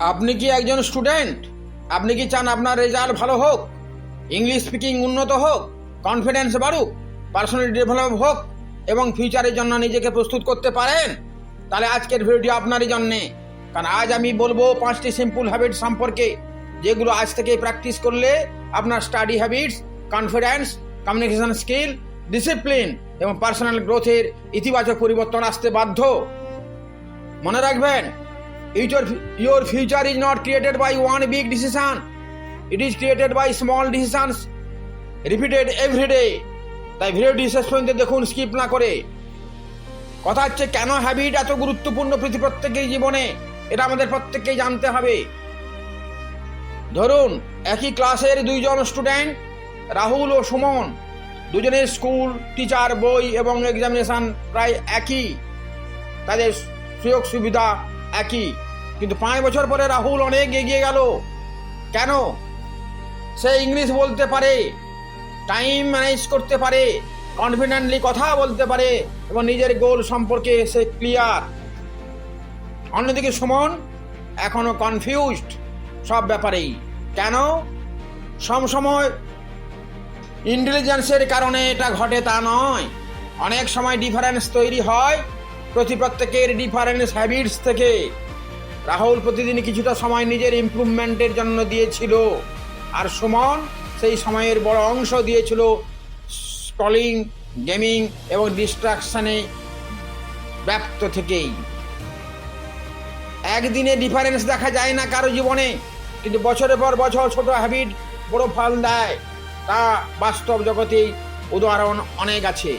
আপনি কি একজন স্টুডেন্ট? আপনি কি চান আপনার রেজাল্ট ভালো হোক, ইংলিশ স্পিকিং উন্নত হোক, কনফিডেন্স বাড়ুক, পার্সোনালিটি ডেভেলপ হোক এবং ফিউচারের জন্য নিজেকে প্রস্তুত করতে পারেন? তাহলে আজকের ভিডিওটি আপনারই জন্যে। কারণ আজ আমি বলবো 5টি সিম্পল হ্যাবিট সম্পর্কে, যেগুলো আজ থেকে প্র্যাকটিস করলে আপনার study habits, confidence, communication skill, discipline এবং পার্সোনাল গ্রোথের ইতিবাচক পরিবর্তন আসতে বাধ্য। মনে রাখবেন, your future is not created by one big decision. It is created by small decisions repeated every day. তাই ভিডিওটি শেষ পর্যন্ত দেখুন, স্কিপ না করে। কথা হচ্ছে কেন হ্যাবিট এত গুরুত্বপূর্ণ প্রত্যেকের জীবনে, এটা আমাদের প্রত্যেককেই জানতে হবে। ধরুন একই ক্লাসের দুইজন স্টুডেন্ট, রাহুল ও সুমন, দুজনের স্কুল, টিচার, বই এবং এক্সামিনেশন প্রায় একই, তাদের সুযোগ সুবিধা একই, কিন্তু 5 বছর পরে রাহুল অনেক এগিয়ে গেল। কেন? সে ইংলিশ বলতে পারে, টাইম ম্যানেজ করতে পারে, কনফিডেন্টলি কথা বলতে পারে এবং নিজের গোল সম্পর্কে সে ক্লিয়ার। অন্যদিকে সুমন এখনো কনফিউজড সব ব্যাপারেই। কেন? সময় ইন্টেলিজেন্সের কারণে এটা ঘটে তা নয়, অনেক সময় ডিফারেন্স তৈরি হয় প্রত্যেকের ডিফারেন্স হ্যাবিটস থেকে। রাহুল প্রতিদিন কিছুটা সময় নিজের ইমপ্রুভমেন্টের জন্য দিয়েছিল, আর সুমন সেই সময়ের বড় অংশ দিয়েছিল স্ক্রলিং, গেমিং এবং ডিস্ট্রাকশনে ব্যপ্ত থেকেই। একদিনে ডিফারেন্স দেখা যায় না কারো জীবনে, কিন্তু বছরের পর বছর ছোট হ্যাবিট বড় ফল দেয়, তা বাস্তব জগতেই উদাহরণ অনেক আছে।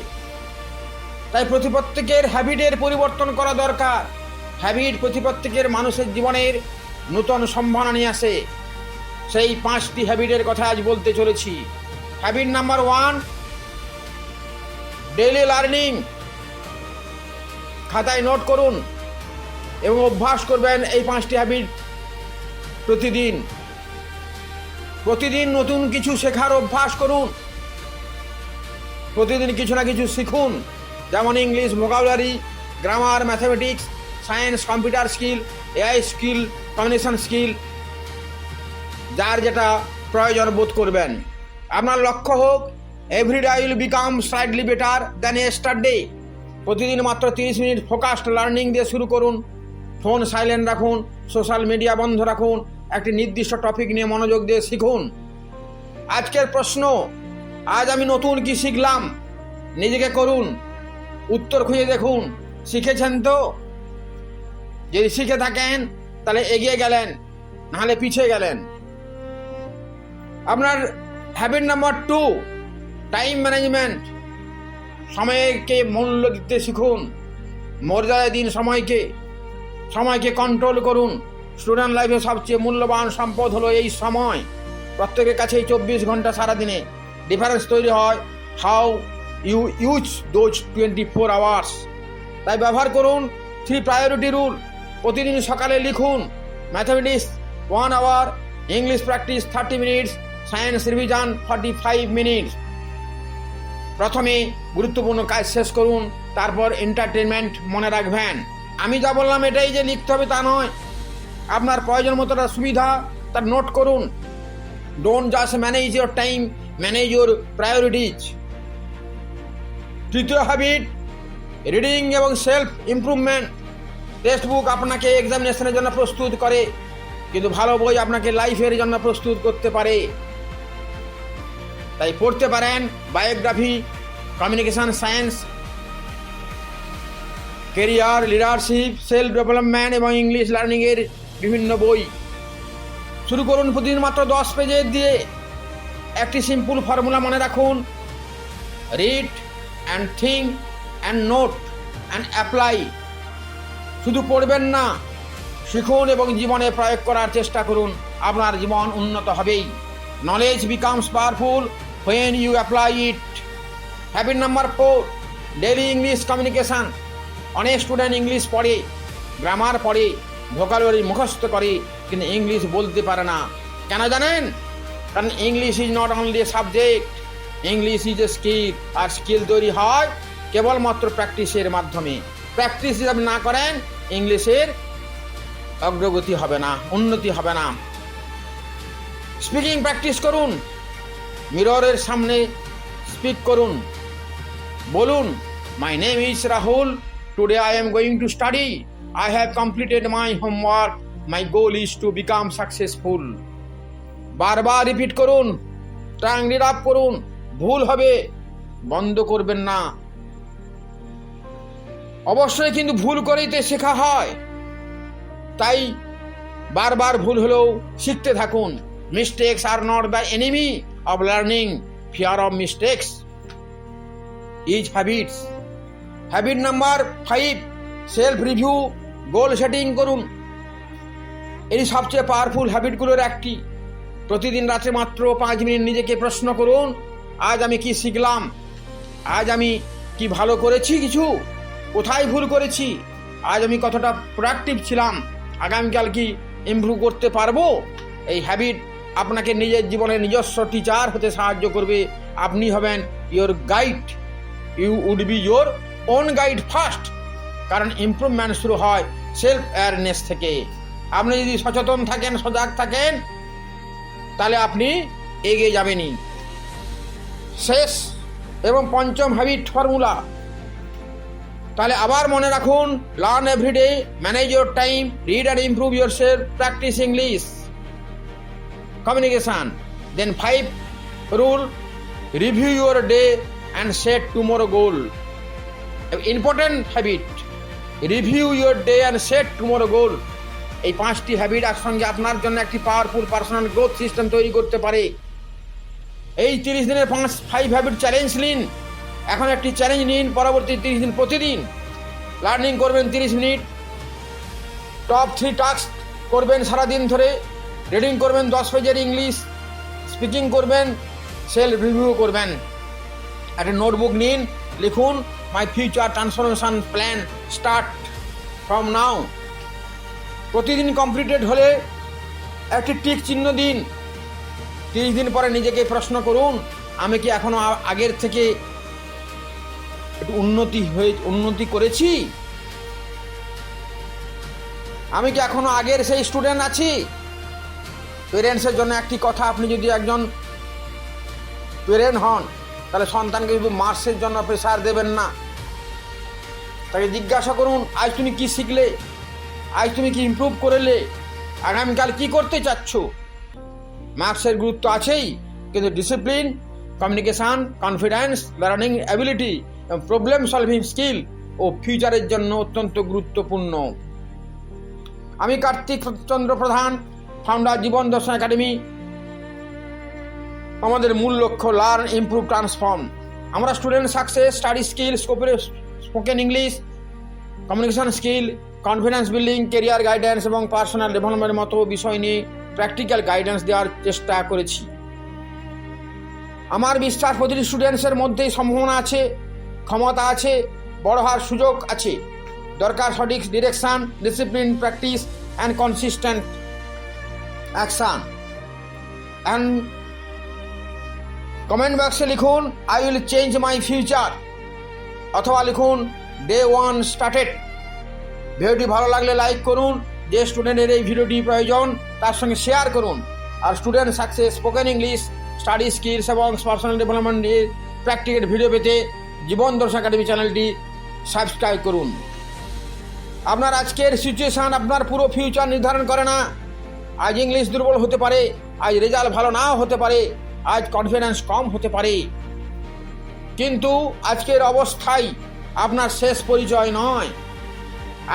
তাই প্রত্যেকের হ্যাবিটের পরিবর্তন করা দরকার। হ্যাবিট প্রত্যেকের মানুষের জীবনের নতুন সম্ভাবনা নিয়ে আসে। সেই 5টি হ্যাবিটের কথা আজ বলতে চলেছি। Habit number 1, daily learning. খাতায় নোট করুন এবং অভ্যাস করবেন এই 5টি হ্যাবিট প্রতিদিন নতুন কিছু শেখার অভ্যাস করুন। প্রতিদিন কিছু না কিছু শিখুন, যেমন English, vocabulary, grammar, mathematics, science, computer skill, AI skill, communication skill, যার যেটা প্রয়োজন বোধ করবেন। আপনার লক্ষ্য হোক everyday I will become slightly better than yesterday. প্রতিদিন মাত্র 30 মিনিট ফোকাসড লার্নিং দিয়ে শুরু করুন। ফোন সাইলেন্ট রাখুন, সোশ্যাল মিডিয়া বন্ধ রাখুন, একটি নির্দিষ্ট টপিক নিয়ে মনোযোগ দিয়ে শিখুন। আজকের প্রশ্ন, আজ আমি নতুন কি শিখলাম? নিজেকে করুন, উত্তর খুঁজে দেখুন। শিখেছেন তো? যদি শিখে থাকেন তাহলে এগিয়ে গেলেন, নাহলে পিছিয়ে গেলেন। আপনার হ্যাবিট নাম্বার 2, টাইম ম্যানেজমেন্ট। সময়কে মূল্য দিতে শিখুন, মর্যাদা দিন সময়কে কন্ট্রোল করুন। স্টুডেন্ট লাইফে সবচেয়ে মূল্যবান সম্পদ হলো এই সময়। প্রত্যেকের কাছেই 24 ঘন্টা সারাদিনে। ডিফারেন্স তৈরি হয় how you use those 24 hours. তাই ব্যবহার করুন 3 প্রায়োরিটি রুল। প্রতিদিন সকালে লিখুন mathematics 1 hour, English practice 30 minutes, science revision 45 minutes. প্রথমে গুরুত্বপূর্ণ কাজ শেষ করুন, তারপর এন্টারটেনমেন্ট মনে রাখবেন। আমি যা বললাম এটাই যে লিখতে হবে তা নয়, আপনার প্রয়োজন মতো সুবিধা তার নোট করুন। Don't just manage your time, manage your priorities. তৃতীয় হ্যাবিট, রিডিং এবং সেলফ ইমপ্রুভমেন্ট। টেক্সট বুক আপনাকে এক্সামিনেশনের জন্য প্রস্তুত করে, কিন্তু ভালো বই আপনাকে লাইফের জন্য প্রস্তুত করতে পারে। তাই পড়তে পারেন biography, communication science, career, leadership, self development এবং ইংলিশ লার্নিংয়ের বিভিন্ন বই। শুরু করুন প্রতিদিন মাত্র 10 পেজের দিয়ে। একটি সিম্পল ফর্মুলা মনে রাখুন, read and think and note and apply. শুধু পড়বেন না, শিখুন এবং জীবনে প্রয়োগ করার চেষ্টা করুন। আপনার জীবন উন্নত হবেই। Knowledge becomes powerful when you apply it. Habit number 4, daily English communication. অনেক স্টুডেন্ট ইংলিশ পড়ে, গ্রামার পড়ে, ভোকাবুলারি মুখস্থ করে, কিন্তু ইংলিশ বলতে পারে না। কেন জানেন? কারণ English is not only a subject, English is a skill. আর স্কিল তৈরি হয় কেবলমাত্র প্র্যাকটিসের মাধ্যমে। প্র্যাকটিস যদি আপনি না করেন, ইংলিশের অগ্রগতি হবে না, উন্নতি হবে না। স্পিকিং প্র্যাকটিস করুন, মিররের সামনে স্পিক করুন, বলুন, my name is Rahul, today I am going to study, I have completed my homework, my goal is to become successful. বারবার রিপিট করুন, টাং রিড আপ করুন। ভুল হবে, বন্ধ করবেন না। অবশ্যই কিন্তু ভুল করেই তো শেখা হয়, তাই বারবার ভুল হলেও শিখতে থাকুন। Mistakes are not the enemy of learning, fear of mistakes is habits. Habit number 5, self review, goal setting করুন। এটি সবচেয়ে পাওয়ারফুল হ্যাবিটগুলোর একটি। প্রতিদিন রাতে মাত্র 5 মিনিট নিজেকে প্রশ্ন করুন, আজ আমি কি শিখলাম, আজ আমি কি ভালো করেছি, কিছু কোথায় ভুল করেছি, আজ আমি কতটা প্রোডাক্টিভ ছিলাম, আগামীকাল কি ইমপ্রুভ করতে পারবো। এই হ্যাবিট আপনাকে নিজের জীবনে নিজস্ব টিচার হতে সাহায্য করবে। আপনি হবেন your guide, you would be your own guide first. কারণ ইমপ্রুভমেন্ট শুরু হয় সেলফ অ্যাওয়ারনেস থেকে। আপনি যদি সচেতন থাকেন, সজাগ থাকেন, তাহলে আপনি এগিয়ে যাবেনই। শেষ এবং পঞ্চম হ্যাবিট ফর্মুলা, তাহলে আবার মনে রাখুন, learn everyday, manage your time, read and improve yourself, practise English communication. Then 5 rule, review your day and set tomorrow goal. Important habit, review your day and set tomorrow goal. এই 5টি habit একসঙ্গে আপনার জন্য একটি powerful personal growth system তৈরি করতে পারে। এই 30 দিনের 5 হ্যাবিট চ্যালেঞ্জ নিন। এখন একটি চ্যালেঞ্জ নিন, পরবর্তী 30 দিন প্রতিদিন লার্নিং করবেন 30 মিনিট, টপ 3 টাস্ক করবেন সারাদিন ধরে, রিডিং করবেন 10 পেজের ইংলিশ, স্পিকিং করবেন, সেলফ রিভিউ করবেন। একটা নোটবুক নিন, লিখুন, my future transformation plan start from now. প্রতিদিন কমপ্লিটেড হলে একটি টিক চিহ্ন দিন। 30 দিন পরে নিজেকে প্রশ্ন করুন, আমি কি এখনো আগের থেকে একটু উন্নতি করেছি? আমি কি এখনো আগের সেই স্টুডেন্ট আছি? পেরেন্টসের জন্য একটি কথা, আপনি যদি একজন পেরেন্ট হন, তাহলে সন্তানকে শুধু মার্কসের জন্য প্রেসার দেবেন না। তাকে জিজ্ঞাসা করুন, আজ তুমি কি শিখলে, আজ তুমি কি ইমপ্রুভ করলে, আগামীকাল কি করতে চাচ্ছ। মার্কসের গুরুত্ব আছেই, কিন্তু discipline, communication, confidence, learning ability, problem solving skill ও ফিউচারের জন্য অত্যন্ত গুরুত্বপূর্ণ। আমি কার্তিক চন্দ্র প্রধান, ফাউন্ডার জীবন দর্শন একাডেমি। আমাদের মূল লক্ষ্য লার্ন, ইমপ্রুভ, ট্রান্সফর্ম। আমরা student success, study skill, spoken English, communication skill, confidence building, career guidance এবং পার্সোনাল ডেভেলপমেন্টের মতো বিষয় নিয়ে প্র্যাকটিক্যাল গাইডেন্স দেওয়ার চেষ্টা করেছি। আমার বিশ্বাস প্রতিটি স্টুডেন্টসের মধ্যেই সম্ভাবনা আছে, ক্ষমতা আছে, বড় হওয়ার সুযোগ আছে। দরকার সঠিক direction, discipline, practice and consistent action. And comment বক্সে লিখুন, I will change my future, অথবা লিখুন, ডে 1 স্টার্টেড। ভিডিওটি ভালো লাগলে লাইক করুন। যে স্টুডেন্টের এই ভিডিওটি প্রয়োজন তার সঙ্গে শেয়ার করুন। আর student success, spoken English, study skills এবং পার্সোনাল ডেভেলপমেন্টের প্র্যাকটিক্যাল ভিডিও পেতে জীবন দর্শন একাডেমি চ্যানেলটি সাবস্ক্রাইব করুন। আপনার আজকের সিচুয়েশান আপনার পুরো ফিউচার নির্ধারণ করে না। আজ ইংলিশ দুর্বল হতে পারে, আজ রেজাল্ট ভালো নাও হতে পারে, আজ কনফিডেন্স কম হতে পারে, কিন্তু আজকের অবস্থায় আপনার শেষ পরিচয় নয়।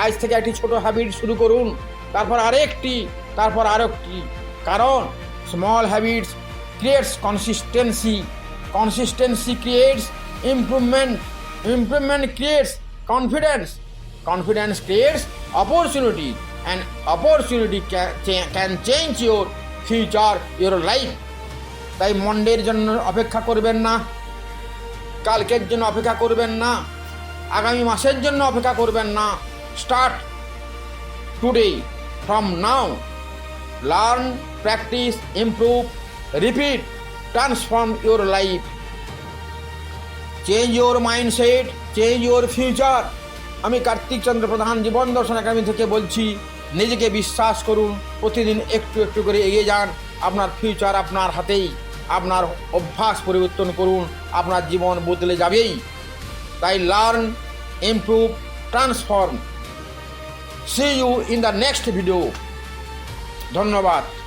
আজ থেকে একটি ছোট হ্যাবিট শুরু করুন, তারপর আরেকটি, তারপর আরেকটি। কারণ small habits creates consistency, consistency creates improvement, improvement creates confidence, confidence creates opportunity, and opportunity can change your future, your life. তাই মন্ডের জন্য অপেক্ষা করবেন না, কালকের জন্য অপেক্ষা করবেন না, আগামী মাসের জন্য অপেক্ষা করবেন না। Start today, from now. Learn, practice, improve, repeat, transform your life. Change your mindset, change your future. আমি কার্তিক চন্দ্র প্রধান জীবন দর্শন একাডেমি থেকে বলছি, নিজেকে বিশ্বাস করুন, প্রতিদিন একটু একটু করে এগিয়ে যান। আপনার ফিউচার আপনার হাতেই। আপনার অভ্যাস পরিবর্তন করুন, আপনার জীবন বদলে যাবেই। তাই learn, improve, transform. See you in the next video. ধন্যবাদ।